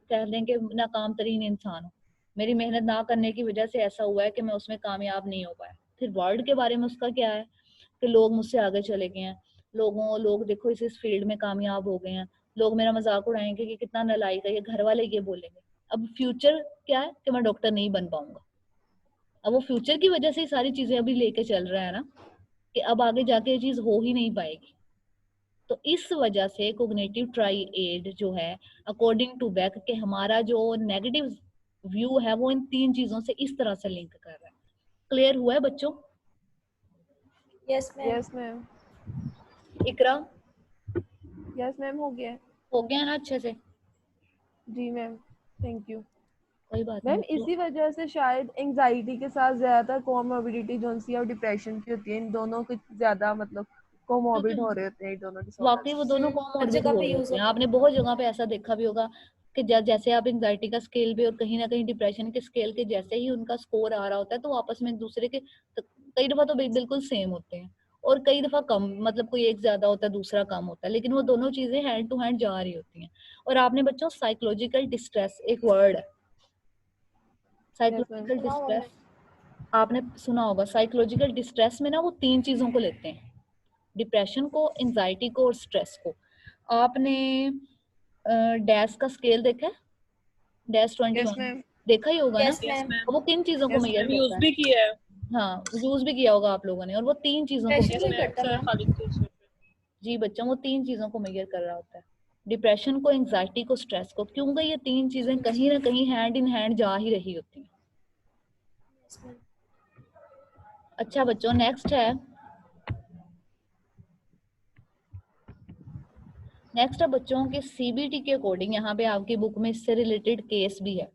कह लें कि नाकाम तरीन इंसान हूँ, मेरी मेहनत ना करने की वजह से ऐसा हुआ है कि मैं उसमें कामयाब नहीं हो पाया। फिर वर्ल्ड के बारे में उसका क्या है कि लोग मुझसे आगे चले गए हैं, लोग देखो इस फील्ड में कामयाब हो गए हैं, लोग मेरा मजाक उड़ाएंगे कि कितना नालायक है ये, घर वाले ये बोलेंगे। अब फ्यूचर क्या है कि मैं डॉक्टर नहीं बन पाऊंगा। अब वो फ्यूचर की वजह से ही सारी चीजें अभी लेके चल रहा है ना, कि अब आगे जाके ये चीज हो ही नहीं पाएगी। तो इस वजह से कोग्निटिव ट्राइएड जो है, अकॉर्डिंग टू बेक, के हमारा जो नेगेटिव व्यू है वो इन 3 चीजों से इस तरह से लिंक कर रहा है। क्लियर हुआ है बच्चों। Yes ma'am. Yes ma'am. Iqra yes ma'am हो गया है। हो गया ना अच्छे से। जी मैम, थैंक यू कोई बात नहीं मैम। बच्चों। इसी वजह से शायद एंजाइटी के साथ ज्यादातर कोमोर्बिडिटी जो सी और डिप्रेशन की होती है, इन दोनों के ज्यादा मतलब कोमोर्बिड हो रहे होते हैं, ये दोनों वाकई डिसऑर्डर्स। वो दोनों हर कोमोर्बिड जगह हो पे रहे यूज होते हैं। होता आपने बहुत जगह पे ऐसा देखा भी होगा कि जैसे आप एंजाइटी का स्केल पे और कहीं ना कहीं डिप्रेशन के स्केल के जैसे ही उनका स्कोर आ रहा होता है, तो वो आपस में एक दूसरे के कई दफा तो बिल्कुल सेम होते हैं, और कई दफा कम, मतलब कोई एक ज्यादा होता है दूसरा कम होता है, लेकिन वो दोनों चीजें हैंड टू हैंड जा रही होती हैं। और आपने बच्चों साइकोलॉजिकल डिस्ट्रेस एक वर्ड है, यस मैम। साइकोलॉजिकल सुना हुआ डिस्ट्रेस मैम। आपने सुना होगा। साइकोलॉजिकल डिस्ट्रेस में ना वो 3 चीजों को लेते हैं, डिप्रेशन को, एंजाइटी को और स्ट्रेस को। आपने डैश का स्केल देखा है, डैश यस 21 मैम। देखा ही होगा ना। Yes yes ma'am. मैम। और वो किन चीजों को यस मेजर मैम। करता यूज है। भी किया है। हाँ यूज भी किया होगा आप लोगों ने, और वो 3 चीजों को डिप्रेशन यस को मेजर ही मैम, करता करता है। है सर मैम। खालिद के उसमें। जी बच्चों, वो 3 चीजों को मेजर कर रहा होता है, डिप्रेशन को, एंजाइटी को, स्ट्रेस को, क्योंकि ये 3 चीजें कहीं ना कहीं हैंड इन हैंड जा ही रही होती हैं। Yes ma'am. अच्छा बच्चों, नेक्स्ट है नेक्स्ट है बच्चों के सीबीटी के अकॉर्डिंग, यहाँ पे आपकी बुक में इससे रिलेटेड केस भी है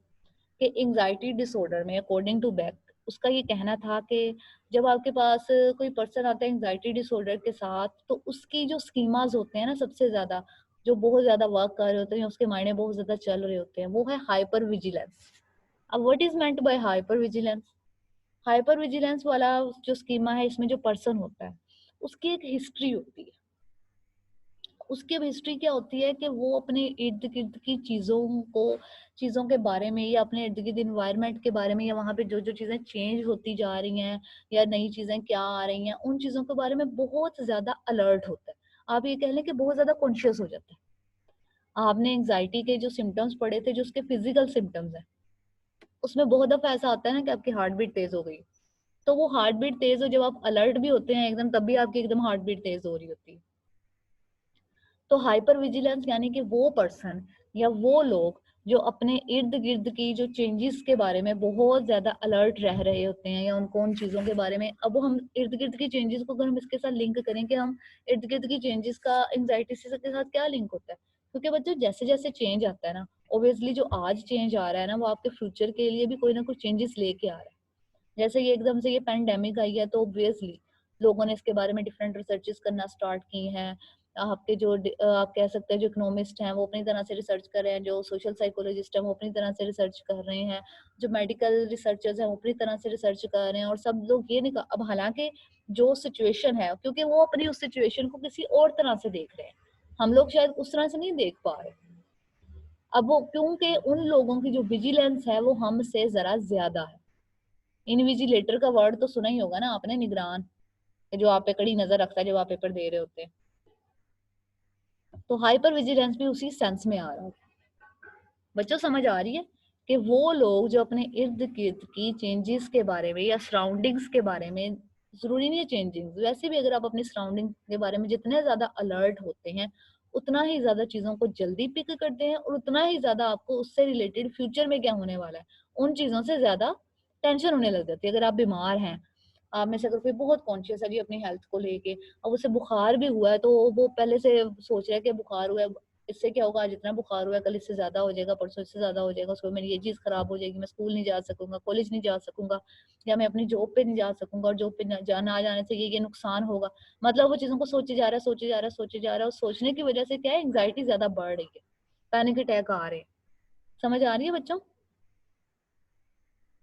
कि एंजाइटी डिसऑर्डर में अकॉर्डिंग टू बैक उसका ये कहना था कि जब आपके पास कोई पर्सन आता है एंजाइटी डिसऑर्डर के साथ, तो उसकी जो स्कीमाज होते हैं ना, सबसे ज्यादा जो बहुत ज्यादा वर्क कर रहे होते हैं, उसके मायने बहुत ज्यादा चल रहे होते हैं, वो है हाइपर विजिलेंस। अब what is meant by hyper vigilance? Hyper vigilance वाला जो स्कीमा है, इसमें जो पर्सन होता है उसकी एक हिस्ट्री होती है। उसकी अब हिस्ट्री क्या होती है कि वो अपने इर्द गिर्द की चीजों के बारे में, या अपने इर्द गिर्द इन्वायरमेंट के बारे में, या वहां पे जो जो चीजें चेंज होती जा रही हैं या नई चीजें क्या आ रही हैं, उन चीजों के बारे में बहुत ज्यादा अलर्ट होता है। आप ये कह लें कि बहुत ज्यादा कॉन्शियस हो जाता है। आपने एंजाइटी के जो सिम्टम्स पढ़े थे, जो उसके फिजिकल सिम्टम्स हैं, उसमें बहुत दफा ऐसा आता है ना कि आपकी हार्ट बीट तेज हो गई, तो वो हार्ट बीट तेज हो, जब आप अलर्ट भी होते हैं एकदम, तब भी आपकी एकदम हार्ट बीट तेज हो रही होती है। तो हाइपर विजिलेंस यानी कि वो पर्सन या वो लोग जो अपने इर्द गिर्द की जो चेंजेस के बारे में बहुत ज्यादा अलर्ट रह रहे होते हैं, या उनको उन चीजों के बारे में, अब हम इर्द गिर्द की चेंजेस को अगर हम इसके साथ लिंक करें कि हम इर्द गिर्द की चेंजेस का एंजाइटी के साथ क्या लिंक होता है, क्योंकि बच्चों जैसे जैसे चेंज आता है ना, ऑब्वियसली जो आज चेंज आ रहा है ना, वो आपके फ्यूचर के लिए भी कोई ना कोई चेंजेस लेके आ रहा है। जैसे ये एकदम से ये पैंडेमिक आई है, तो ऑब्वियसली लोगों ने इसके बारे में डिफरेंट रिसर्चेस करना स्टार्ट की हैं। आपके जो आप कह सकते हैं जो इकोनॉमिस्ट हैं वो अपनी तरह से रिसर्च कर रहे हैं, जो सोशल साइकोलॉजिस्ट हैं वो अपनी तरह से रिसर्च कर रहे हैं, जो मेडिकल रिसर्चर्स हैं वो अपनी तरह से रिसर्च कर रहे हैं, और सब लोग ये नहीं, अब हालांकि जो सिचुएशन है, क्योंकि वो अपनी उस सिचुएशन को किसी और तरह से देख रहे हैं, हम लोग शायद उस तरह से नहीं देख पा रहे। अब वो क्योंकि उन लोगों की जो विजिलेंस है वो हमसे जरा ज्यादा है। इनविजिलेटर का वर्ड तो सुना ही होगा ना आपने, निगरान, जो आप पे कड़ी नजर रखता है जब आप पेपर दे रहे होते हैं। तो हाइपर विजिलेंस भी उसी सेंस में आ रहा है। बच्चों समझ आ रही है कि वो लोग जो अपने इर्द गिर्द की चेंजेस के बारे में या सराउंडिंग्स के बारे में, जरूरी नहीं है चेंजिंग, वैसे भी अगर आप अपनी सराउंडिंग के बारे में जितने ज्यादा अलर्ट होते हैं, उतना ही ज्यादा चीजों को जल्दी पिक करते हैं, और उतना ही ज्यादा आपको उससे रिलेटेड फ्यूचर में क्या होने वाला है उन चीजों से ज्यादा टेंशन होने लग जाती है। अगर आप बीमार हैं, आप में से अगर कोई बहुत कॉन्शियस है जी अपनी हेल्थ को लेके, अब उसे बुखार भी हुआ है, तो वो पहले से सोच रहा है कि बुखार हुआ है, इससे क्या होगा, आज इतना बुखार हुआ है, कल इससे ज्यादा हो जाएगा, परसों इससे ज्यादा हो जाएगा, उसको मेरी ये चीज खराब हो जाएगी, मैं स्कूल नहीं जा सकूंगा, कॉलेज नहीं जा सकूंगा, या मैं अपनी जॉब पे नहीं जा सकूंगा, और जॉब पे ना जाने से ये नुकसान होगा। मतलब वो चीजों को सोचे जा रहा है, सोचे जा रहा है, सोचे जा रहा है, और सोचने की वजह से क्या है, एंग्जाइटी ज्यादा बढ़ रही है, पैनिक अटैक आ रहे हैं। समझ आ रही है बच्चों?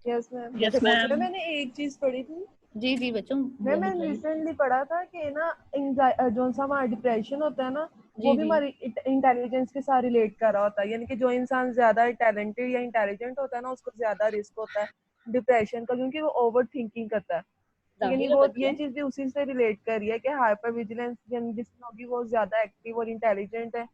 Yes ma'am. Yes ma'am. मैंने एक चीज पढ़ी थी जी जी बच्चों, वो मैंने बताइए। रिसेंटली पढ़ा था कि ना जो सा हमारा डिप्रेशन होता है ना, वो जी भी जी हमारी इंटेलिजेंस के साथ रिलेट कर रहा होता है। यानी कि जो इंसान ज्यादा टैलेंटेड या इंटेलिजेंट होता है ना, उसको ज्यादा रिस्क होता है डिप्रेशन का, क्योंकि वो ओवर थिंकिंग करता है। यानी जाहिर है वो ये बच्चों। चीज भी उसी से रिलेट कर रही है कि हाइपर विजिलेंस यानी जिसमें होगी वो ज्यादा एक्टिव और इंटेलिजेंट है,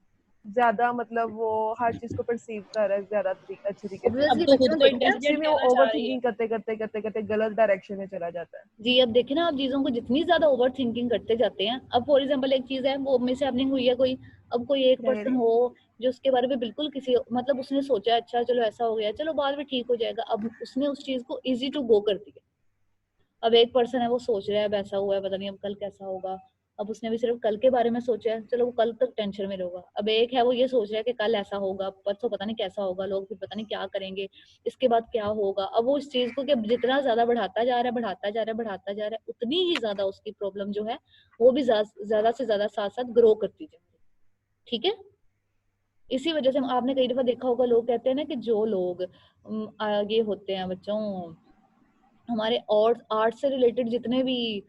ज्यादा मतलब वो हर चीज को परसीव कर रहा है ज्यादा अच्छे तरीके से। ऑब्वियसली अब तो खुद को उसी इंटेलिजेंट में वो कहना ओवर चाह रही है। थिंकिंग करते करते करते करते गलत डायरेक्शन में चला जाता है। जी, अब देखें ना, आप चीजों को जितनी ज्यादा ओवर थिंकिंग करते जाते हैं, अब फॉर एग्जांपल एक चीज है, वो मिस हैपनिंग हुई है कोई, अब कोई एक क्या कह पर्सन रही? हो जो उसके बारे में बिल्कुल किसी, मतलब उसने सोचा अच्छा चलो ऐसा हो गया, चलो बाद में ठीक हो जाएगा, अब उसने उस चीज को इजी टू गो कर दिया। अब एक पर्सन है वो सोच रहा है अब ऐसा हुआ है, पता नहीं अब कल कैसा होगा, अब उसने भी सिर्फ कल के बारे में सोचा है, चलो वो कल तक टेंशन में रहेगा। अब एक है वो ये सोच रहा है कि कल ऐसा होगा, परसों पता नहीं कैसा होगा, लोग फिर पता नहीं क्या करेंगे, इसके बाद क्या होगा। अब वो इस चीज को कि जितना ज्यादा बढ़ाता जा रहा है, बढ़ाता जा रहा है, बढ़ाता जा रहा है, उतनी ही ज्यादा उसकी प्रॉब्लम जो है वो भी ज्यादा से ज्यादा साथ साथ ग्रो करती जाए। ठीक है, इसी वजह से आपने कई दफा देखा होगा, लोग कहते हैं ना कि जो लोग ये होते हैं बच्चों, हमारे और आर्ट से रिलेटेड जितने भी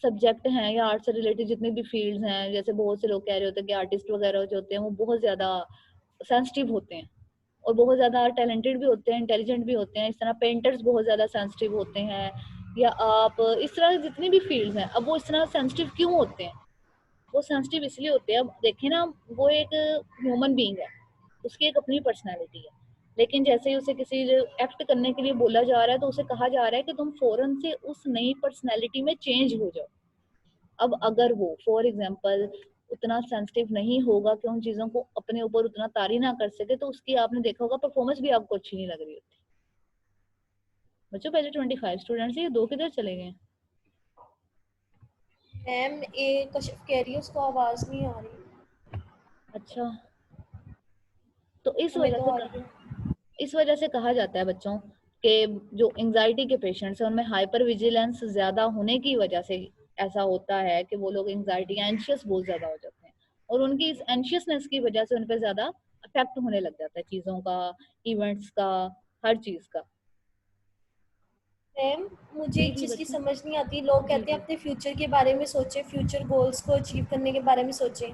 सब्जेक्ट हैं, या आर्ट से रिलेटेड जितने भी फील्ड्स हैं, जैसे बहुत से लोग कह रहे होते हैं कि आर्टिस्ट वगैरह जो होते हैं वो बहुत ज्यादा सेंसिटिव होते हैं, और बहुत ज्यादा टैलेंटेड भी होते हैं, इंटेलिजेंट भी होते हैं। इस तरह पेंटर्स बहुत ज्यादा सेंसिटिव होते हैं, या आप इस तरह जितनी भी फील्ड्स हैं, अब वो इस तरह सेंसिटिव क्यों होते हैं? वो सेंसिटिव इसलिए होते हैं, अब देखें ना, वो एक ह्यूमन बीइंग है, उसकी एक अपनी पर्सनैलिटी है, लेकिन जैसे ही उसे किसी एक्ट करने के लिए बोला जा रहा है, तो उसे कहा जा रहा है कि तुम फौरन से उस नई पर्सनैलिटी में चेंज हो जाओ। अब अगर वो फॉर एग्जाम्पल उतना सेंसिटिव नहीं होगा कि उन चीजों को अपने ऊपर उतना तारी ना कर सके, तो उसकी आपने देखा होगा परफॉर्मेंस भी आपको अच्छी नहीं लग रही होती। बच्चों पहले 25 स्टूडेंट्स, ये 2 किधर चले गए? मैम एक कशिफ कह रही है उसको आवाज नहीं आ रही। अच्छा, तो हमें तो आ रही है। इस वजह से कहा जाता है बच्चों के जो एंजाइटी के पेशेंट्स हैं उनमें हाइपर विजिलेंस ज्यादा होने की वजह से ऐसा होता है कि वो लोग एंजाइटी एंशियस बहुत ज्यादा हो जाते हैं, और उनकी इस एंशियसनेस की वजह से उन पर ज्यादा अफेक्ट होने लग जाता है चीजों का, इवेंट्स का, हर चीज का। मैम मुझे जी एक जी चीज की बच्चों। समझ नहीं आती, लोग जी कहते हैं जी अपने फ्यूचर के बारे में सोचें, फ्यूचर गोल्स को अचीव करने के बारे में सोचें।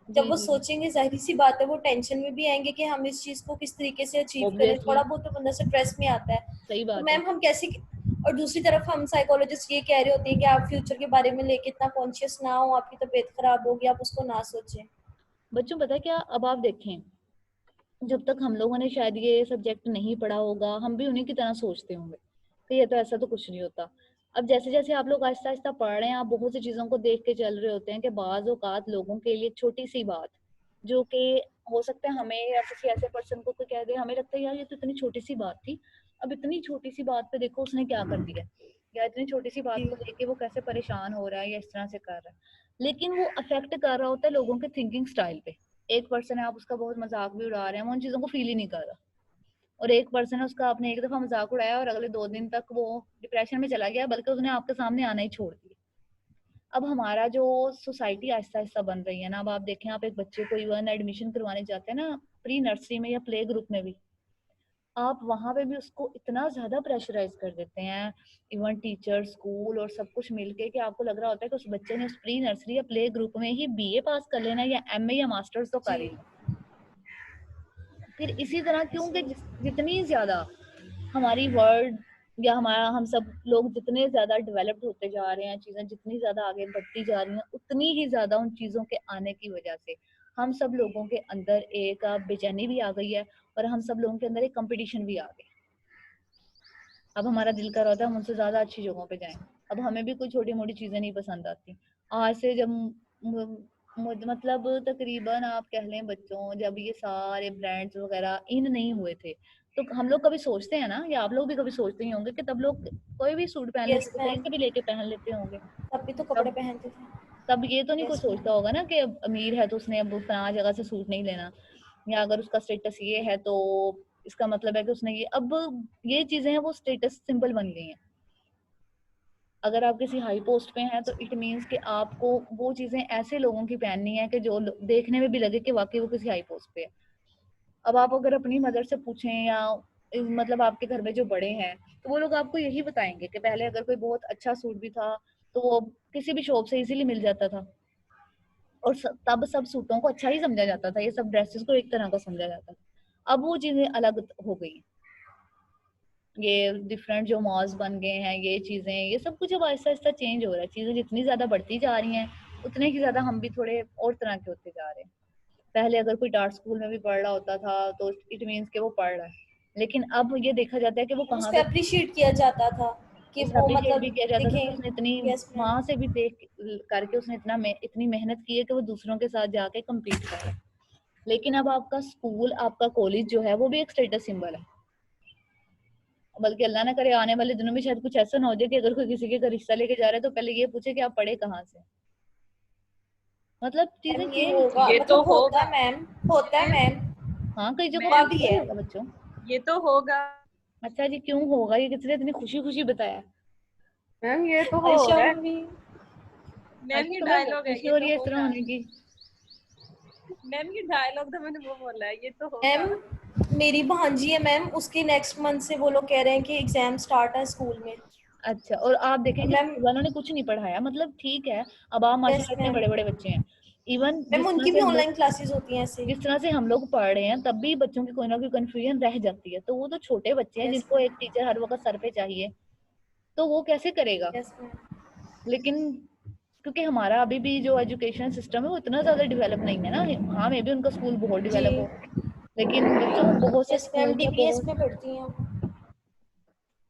जब जी वो जी सोचेंगे जाहिर सी बात है वो टेंशन में भी आएंगे कि हम इस चीज को किस तरीके से अचीव करें, ऑब्वियसली थोड़ा बहुत तो बंदा स्ट्रेस में आता है। सही तो बात है। मैम हम कैसे, और दूसरी तरफ हम साइकोलॉजिस्ट ये कह रहे होते हैं कि आप फ्यूचर के बारे में लेके इतना कॉन्शियस ना हो, आपकी तबीयत खराब होगी, आप उसको ना सोचें। बच्चों पता है क्या, अब आप देखें, जब तक हम लोगों ने शायद ये सब्जेक्ट नहीं पढ़ा होगा हम भी उन्हीं की तरह सोचते होंगे कि ये तो ऐसा तो कुछ नहीं होता। अब जैसे जैसे आप लोग आहिस्ता आहिस्ता पढ़ रहे हैं, आप बहुत सी चीजों को देख के चल रहे होते हैं कि बाज औकात लोगों के लिए छोटी सी बात, जो कि हो सकता है हमें या किसी ऐसे पर्सन को कोई कह दे, हमें लगता है यार ये तो इतनी छोटी सी बात थी, अब इतनी छोटी सी बात पे देखो उसने क्या कर दिया, या इतनी छोटी सी बात जी को लेके वो कैसे परेशान हो रहा है या इस तरह से कर रहा है। लेकिन वो अफेक्ट कर रहा होता है लोगों के थिंकिंग स्टाइल पे। एक पर्सन है, आप उसका बहुत मजाक भी उड़ा रहे हैं, वो उन चीजों को फील ही नहीं कर रहा, और एक पर्सन है उसका आपने एक दफा मजाक उड़ाया और अगले 2 दिन तक वो डिप्रेशन में चला गया, बल्कि उसने आपके सामने आना ही छोड़ दिया। अब हमारा जो सोसाइटी आहिस्ता आहिस्ता बन रही है ना, अब आप देखें, आप एक बच्चे को इवन एडमिशन करवाने जाते हैं ना, प्री नर्सरी में या प्ले ग्रुप में भी, आप वहां पे भी उसको इतना ज्यादा प्रेशराइज कर देते हैं, इवन टीचर स्कूल और सब कुछ मिलके, कि आपको लग रहा होता है कि उस बच्चे ने उस प्री नर्सरी या प्ले ग्रुप में ही बीए पास कर लेना है या एमए या मास्टर्स तो कर ही जी लेना। फिर इसी तरह क्योंकि जितनी ज्यादा हमारी वर्ल्ड या हमारा हम सब लोग जितने ज्यादा डेवलप्ड होते जा रहे हैं, चीजें जितनी ज्यादा आगे बढ़ती जा रही हैं, उतनी ही ज्यादा उन चीजों के आने की वजह से हम सब लोगों के अंदर एक बेचैनी भी आ गई है, और हम सब लोगों के अंदर एक कंपटीशन भी आ गई। अब हमारा दिल कर रहा था हम उनसे ज्यादा अच्छी जगहों पे जाएं, अब हमें भी कोई छोटी मोटी चीजें नहीं पसंद आती। आज से जब मतलब तकरीबन आप कह लें बच्चों, जब ये सारे ब्रांड्स वगैरह इन नहीं हुए थे, तो हम लोग कभी सोचते हैं ना, या आप लोग भी कभी सोचते ही होंगे कि तब लोग कोई भी सूट पहन लेते यस थे, कहीं मैम, से भी लेके पहन लेते होंगे। तब भी तो कपड़े तब पहनते थे। तब ये तो नहीं कोई यस सोचता मैम। होगा ना कि अब अमीर है तो उसने अब फलां जगह से सूट नहीं लेना, या अगर उसका स्टेटस ये है तो इसका मतलब है कि उसने ये, अब ये चीजें हैं वो स्टेटस सिंबल बन गई हैं। अगर आप किसी हाई पोस्ट पे हैं तो इट मीन्स कि आपको वो चीजें ऐसे लोगों की पहननी है कि जो देखने में भी लगे कि वाकई वो किसी हाई पोस्ट पे है। अब आप अगर अपनी मदर से पूछें या मतलब आपके घर में जो बड़े हैं, तो वो लोग आपको यही बताएंगे कि पहले अगर कोई बहुत अच्छा सूट भी था तो वो किसी भी शॉप से इजीली मिल जाता था, और तब सब सूटों को अच्छा ही समझा जाता था, ये सब ड्रेसेस को एक तरह का समझा जाता था। अब वो चीजें अलग हो गई, ये डिफरेंट जो मॉल्स बन गए हैं, ये चीजें, ये सब कुछ अब आहिस्ता आहिस्ता चेंज हो रहा है। चीजें जितनी ज्यादा बढ़ती जा रही हैं उतने ही ज्यादा हम भी थोड़े और तरह के होते जा रहे हैं। पहले अगर कोई डार्ट स्कूल में भी पढ़ रहा होता था तो इट मीन्स कि वो पढ़ रहा है, लेकिन अब ये देखा जाता है कि वो कहाँ उसको तक, अप्रिशिएट किया जाता था कि उसे वो अप्रिशिएट भी मतलब किया जाता था कि उसने देखें। इतनी यस मैम। वहां से भी देख करके उसने इतनी मेहनत की है कि वो दूसरों के साथ जाके कम्पीट कर रहा है। लेकिन अब आपका स्कूल, आपका कॉलेज जो है वो भी एक स्टेटस सिंबल है। बल्कि अल्लाह ना करे आने वाले दिनों में शायद कुछ ऐसा ना हो जाए कि अगर कोई किसी के घर हिस्सा लेके जा रहा है तो पहले ये पूछे कि आप पढ़े कहाँ से। मतलब चीजें मैम ये चेंज होगा, होती ये हैं। तो मतलब होता होगा है मैम, होता है मैम। मैम, हाँ, कई जगहों पे हुआ मैम भी होता है। होगा बच्चों। ये तो होगा। अच्छा जी, क्यों होगा, ये किसने इतनी खुशी खुशी बताया? मैम ये तो हो आयशा रहा है। मम्मी। मैम अच्छा, ये तुम्हें डायलॉग है, खुशी ये हो तो रही है इस तरह होगा। होने की? मैम ये डायलॉग था, मैंने वो बोला है, ये तो होगा। मैम मेरी भांजी है मैम, उसके नेक्स्ट मंथ से वो लोग कह रहे हैं कि एग्जाम स्टार्ट है स्कूल में। अच्छा, और आप देखें और कि मैम स्कूल वालों ने कुछ नहीं पढ़ाया, मतलब ठीक है, अब आप यस माशाल्लाह इतने मैम, बड़े बड़े बच्चे हैं, इवन मैम उनकी भी ऑनलाइन क्लासेस होती हैं ऐसे। जिस तरह से हम लोग पढ़ रहे हैं तब भी बच्चों की कोई ना कोई कंफ्यूजन रह जाती है, तो वो तो छोटे बच्चे हैं यस जिनको एक टीचर हर वक्त सर पे चाहिए, तो वो कैसे करेगा? Yes ma'am. लेकिन क्योंकि हमारा अभी भी जो एजुकेशन सिस्टम है वो इतना ज्यादा डेवलप नहीं है ना, हाँ मे भी उनका स्कूल बहुत जी डेवलप हो, लेकिन बच्चों बहुत से यस मैम, स्कूल में डीपीएस बहुत, में पढ़ती हैं।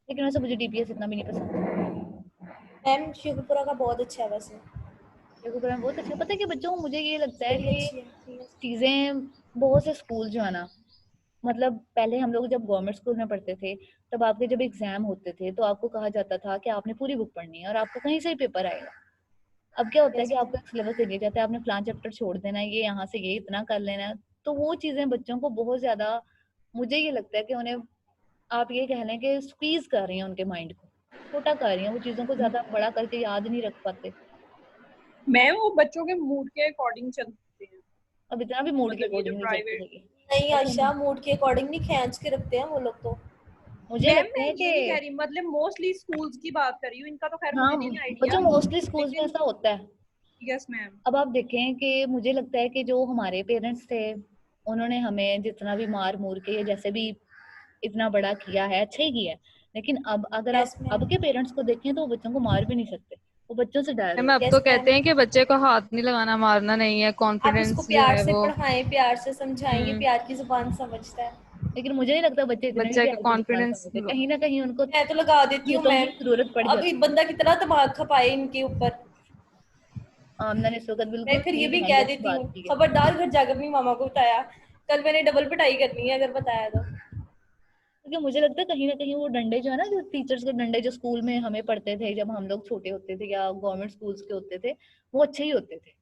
लेकिन वैसे मुझे डीपीएस इतना भी नहीं पसंद। मैम शिवपुरा का बहुत अच्छा है वैसे, देखो पर बहुत अच्छा, पता है कि बच्चों मुझे ये लगता है बड़ी कि अच्छी है। यस चीजें, बहुत से स्कूल जो है ना, मतलब पहले हम लोग जब गवर्नमेंट स्कूल में पढ़ते थे तब आपके जब एग्जाम होते थे तो आपको कहा जाता था कि आपने पूरी बुक पढ़नी है और आपको कहीं से ही पेपर आएगा। अब क्या होता है Yes, कि ma'am. आपको एक सिलेबस दे दिया जाता है, आपने फलां चैप्टर छोड़ देना है, ये यहाँ से ये इतना कर लेना है, तो वो चीजें बच्चों को बहुत ज्यादा, मुझे ये लगता है कि उन्हें आप ये कह लें कि स्क्वीज कर रही हैं उनके माइंड को, छोटा कर रही हैं, वो चीजों को ज्यादा बड़ा करके याद नहीं रख पाते। मैम वो बच्चों के मूड के अकॉर्डिंग चलते हैं, अब इतना भी मूड के मतलब ये जो अकॉर्डिंग नहीं चलते प्राइवेट। थे। नहीं अच्छा, आशा, मूड के अकॉर्डिंग नहीं खींच के रखते हैं वो लोग तो। मुझे मैम लगता मैं है ये नहीं कह कि रही, मतलब मोस्टली स्कूल्स की बात कर रही हूँ, इनका तो खैर हाँ, मुझे नहीं आइडिया, बच्चों मोस्टली स्कूल्स में लेकिन ऐसा होता है। Yes ma'am. अब आप देखें कि मुझे लगता है कि जो हमारे पेरेंट्स थे, उन्होंने हमें जितना भी मार मूर के या जैसे भी इतना बड़ा किया है, अच्छा ही किया है, लेकिन अब अगर आप यस मैम, अब के पेरेंट्स को देखें तो वो बच्चों को मार भी नहीं सकते, वो बच्चों से डर रहे मैम अब यस तो मैम। कहते हैं कि बच्चे को हाथ नहीं लगाना, मारना नहीं है, आप उसको कॉन्फिडेंस जो प्यार है से वो पढ़ाएं, प्यार से समझाएं, ये हम्म, प्यार की जुबान समझता है। लेकिन मुझे नहीं लगता बच्चे इतने भी बच्चे का प्यार की जुबान कॉन्फिडेंस। समझते, कहीं ना कहीं उनको मैं तो लगा देती हूँ चीजों की मैम। जरूरत पड़ अभी जाती है। बंदा कितना दिमाग खपाए इनके ऊपर। आमना ने इस वक्त मैं बिल्कुल फिर ये सही भी कह हैंडल की देती बात हूँ, की है, खबरदार घर जाकर अपनी मामा को बताया, कल मैंने डबल पिटाई करनी है अगर बताया तो। क्योंकि मुझे लगता है कहीं ना कहीं वो डंडे जो है ना, जो टीचर्स के डंडे जो स्कूल में हमें पढ़ते थे जब हम लोग छोटे होते थे या गवर्नमेंट स्कूल्स के होते थे, वो अच्छे ही होते थे।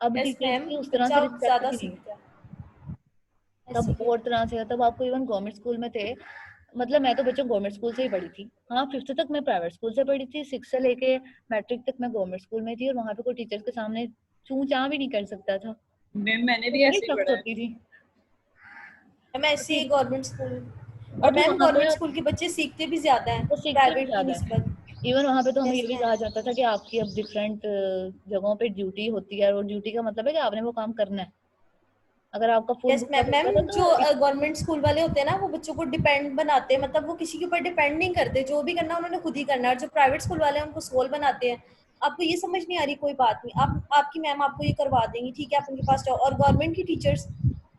अब यस टीचर्स मैम, की उस तरह से बच्चा रिस्पेक्ट ज्यादा भी नहीं है, सीखता है तब ऐसे ही। और तरह से, तब आपको इवन गवर्नमेंट स्कूल में थे, मतलब मैं तो बच्चों गवर्नमेंट स्कूल से ही पढ़ी थी, हाँ 5th तक मैं प्राइवेट स्कूल से पढ़ी थी, 6 से लेके मैट्रिक तक मैं गवर्नमेंट स्कूल में थी, और वहां पे कोई टीचर्स के सामने चूं चां भी नहीं कर सकता था, मैम मैंने भी तो बड़ी ऐसे ही सख्त पढ़ा है। होती थी। मैम और ऐसे ही फिर गवर्नमेंट स्कूल। और और फिर मैम वहां पे गवर्नमेंट स्कूल के बच्चे सीखते भी ज्यादा हैं वो सीखते भी प्राइवेट की ज्यादा है, निस्बत। इवन वहां पे तो हमें ये यस भी मैम। कहा जाता था कि आपकी अब डिफरेंट जगहों पे ड्यूटी होती है, और ड्यूटी का मतलब है कि आपने वो काम करना है, अगर आपका फुल यस बुकअप मैम। मैम होता था जो तो गवर्नमेंट स्कूल वाले होते हैं ना, वो बच्चों को डिपेंड बनाते हैं, मतलब वो किसी के ऊपर डिपेंड नहीं करते, जो भी करना उन्होंने खुद ही करना है। और जो प्राइवेट स्कूल वाले हैं उनको सोल बनाते हैं। आपको ये समझ नहीं आ रही, कोई बात नहीं, आप आपकी मैम आपको ये करवा देंगी, ठीक है, आप उनके पास जाओ। और गवर्नमेंट की टीचर्स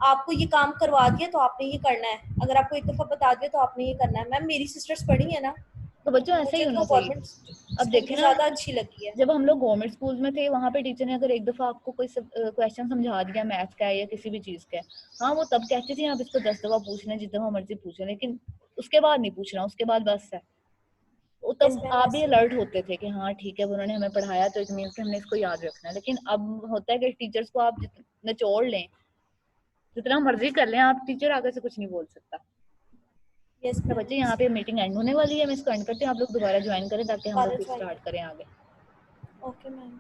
आपको ये काम करवा दिया तो आपने ये करना है, अगर आपको एक दफा बता दिया तो आपने ये करना है। मैम मेरी सिस्टर्स पढ़ी है ना, तो बच्चों ऐसा ही मुझे होना तो चाहिए। गवर्नमेंट अब स्कूल देखें की ना, ज्यादा अच्छी लगी है। जब हम लोग गवर्नमेंट स्कूल में थे, वहां पे टीचर ने अगर एक दफा आपको कोई क्वेश्चन समझा दिया मैथ्स का है या किसी भी चीज का है, हाँ वो तब कहती थी आप इसको 10 दफा पूछ लें, जिस दफा मर्जी पूछ लें, लेकिन उसके बाद नहीं पूछना, उसके बाद बस है। वो यस तब मैम आप भी ऐसे ही है। अलर्ट होते थे कि हाँ ठीक है, वो उन्होंने हमें पढ़ाया तो इट मीन्स कि हमने इसको याद रखना है। लेकिन अब होता है कि टीचर्स को आप निचोड़ लें, जितना मर्जी कर लें, आप टीचर आगे से कुछ नहीं बोल सकता। यस तो मैम बच्चे, यहाँ पे मीटिंग एंड होने वाली है, मैं इसको एंड करती हूँ, आप लोग दोबारा ज्वाइन करें ताकि हम लोग दोबारा फिर ज्वाइन स्टार्ट कर। करें आगे। Okay ma'am.